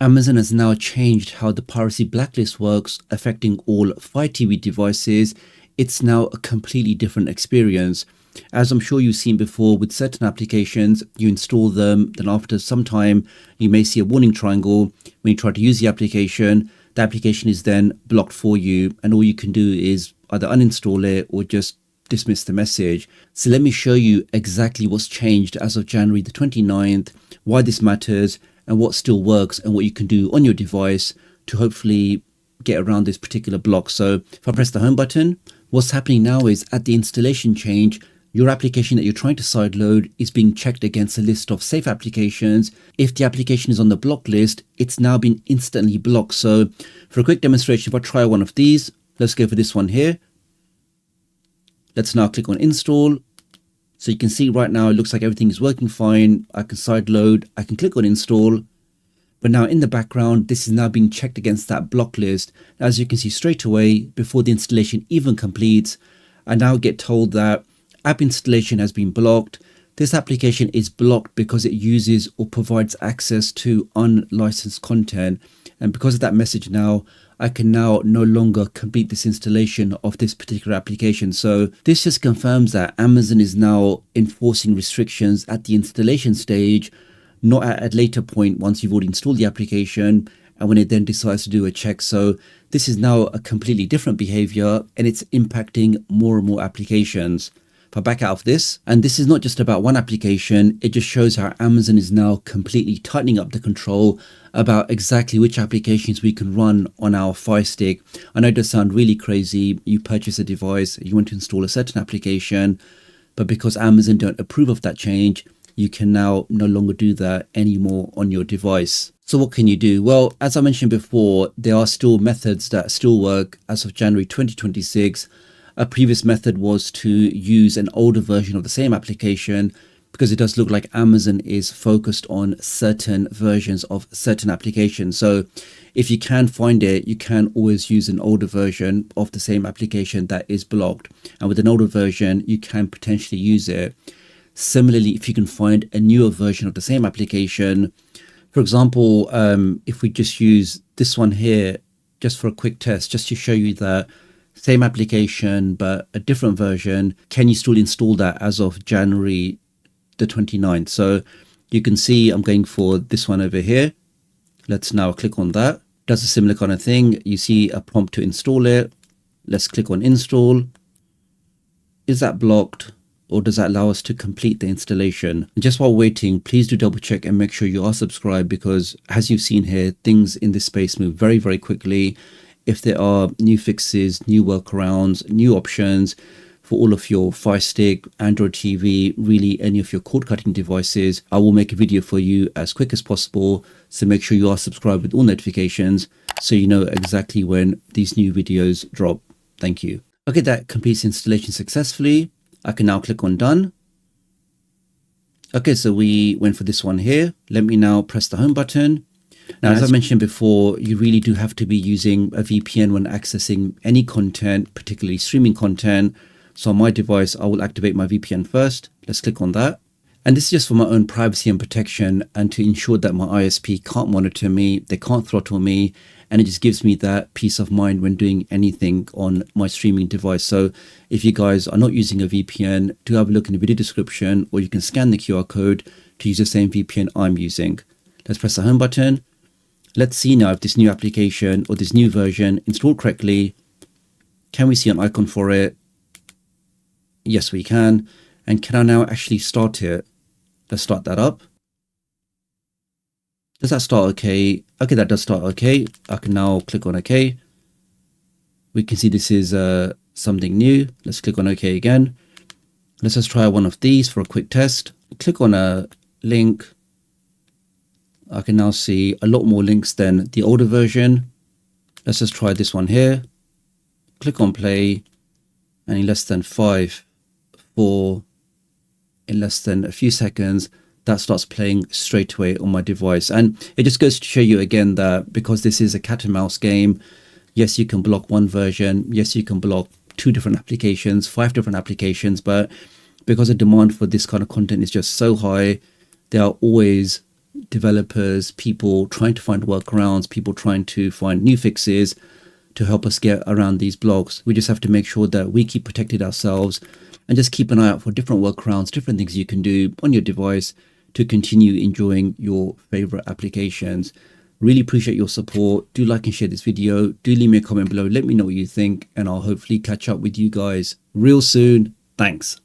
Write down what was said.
Amazon has now changed how the piracy blacklist works, affecting all Fire TV devices. It's now a completely different experience. As I'm sure you've seen before with certain applications, you install them, then after some time, you may see a warning triangle. When you try to use the application is then blocked for you, and all you can do is either uninstall it or just dismiss the message. So let me show you exactly what's changed as of January the 29th, why this matters, and what still works and what you can do on your device to hopefully get around this particular block. So if I press the home button, what's happening now is at the installation change, your application that you're trying to sideload is being checked against a list of safe applications. If the application is on the block list, it's now been instantly blocked. So for a quick demonstration, if I try one of these, let's go for this one here. Let's now click on install. So you can see right now, it looks like everything is working fine. I can sideload, I can click on install. But now in the background, this is now being checked against that block list. As you can see straight away, before the installation even completes, I now get told that app installation has been blocked. This application is blocked because it uses or provides access to unlicensed content. And because of that message now, I can now no longer complete this installation of this particular application. So this just confirms that Amazon is now enforcing restrictions at the installation stage, not at a later point once you've already installed the application and when it then decides to do a check. So this is now a completely different behavior, and it's impacting more and more applications. If I back out of this, and this is not just about one application, it just shows how Amazon is now completely tightening up the control about exactly which applications we can run on our Firestick. I know it does sound really crazy. You purchase a device, you want to install a certain application, but because Amazon don't approve of that change, you can now no longer do that anymore on your device. So what can you do? Well, as I mentioned before, there are still methods that still work as of January 2026. A previous method was to use an older version of the same application, because it does look like Amazon is focused on certain versions of certain applications. So if you can find it, you can always use an older version of the same application that is blocked. And with an older version, you can potentially use it. Similarly, if you can find a newer version of the same application, for example, if we just use this one here, just for a quick test, just to show you that same application, but a different version, can you still install that as of January the 29th? So you can see I'm going for this one over here. Let's now click on that. Does a similar kind of thing. You see a prompt to install it. Let's click on install. Is that blocked, or does that allow us to complete the installation? And just while waiting, please do double check and make sure you are subscribed, because as you've seen here, things in this space move very, very quickly. If there are new fixes, new workarounds, new options for all of your Fire Stick, Android TV, really any of your cord cutting devices, I will make a video for you as quick as possible. So make sure you are subscribed with all notifications so you know exactly when these new videos drop. Thank you. Okay, that completes installation successfully. I can now click on done. Okay, so we went for this one here. Let me now press the home button. Now, as I mentioned before, you really do have to be using a VPN when accessing any content, particularly streaming content. So on my device, I will activate my VPN first. Let's click on that. And this is just for my own privacy and protection, and to ensure that my ISP can't monitor me, they can't throttle me, and it just gives me that peace of mind when doing anything on my streaming device. So if you guys are not using a VPN, do have a look in the video description, or you can scan the QR code to use the same VPN I'm using. Let's press the home button. Let's see now if this new application or this new version installed correctly. Can we see an icon for it? Yes, we can. And can I now actually start it? Let's start that up. Does that start okay? Okay, that does start okay. I can now click on OK. We can see this is something new. Let's click on OK again. Let's just try one of these for a quick test. Click on a link. I can now see a lot more links than the older version. Let's just try this one here. Click on play, and in less than 5, 4, in less than a few seconds, that starts playing straight away on my device. And it just goes to show you again that because this is a cat and mouse game, yes, you can block one version. Yes, you can block 2 different applications, 5 different applications, but because the demand for this kind of content is just so high, there are always developers, people trying to find workarounds, people trying to find new fixes to help us get around these blocks. We just have to make sure that we keep protected ourselves and just keep an eye out for different workarounds, different things you can do on your device to continue enjoying your favorite applications. Really appreciate your support. Do like and share this video. Do leave me a comment below. Let me know what you think, and I'll hopefully catch up with you guys real soon. Thanks.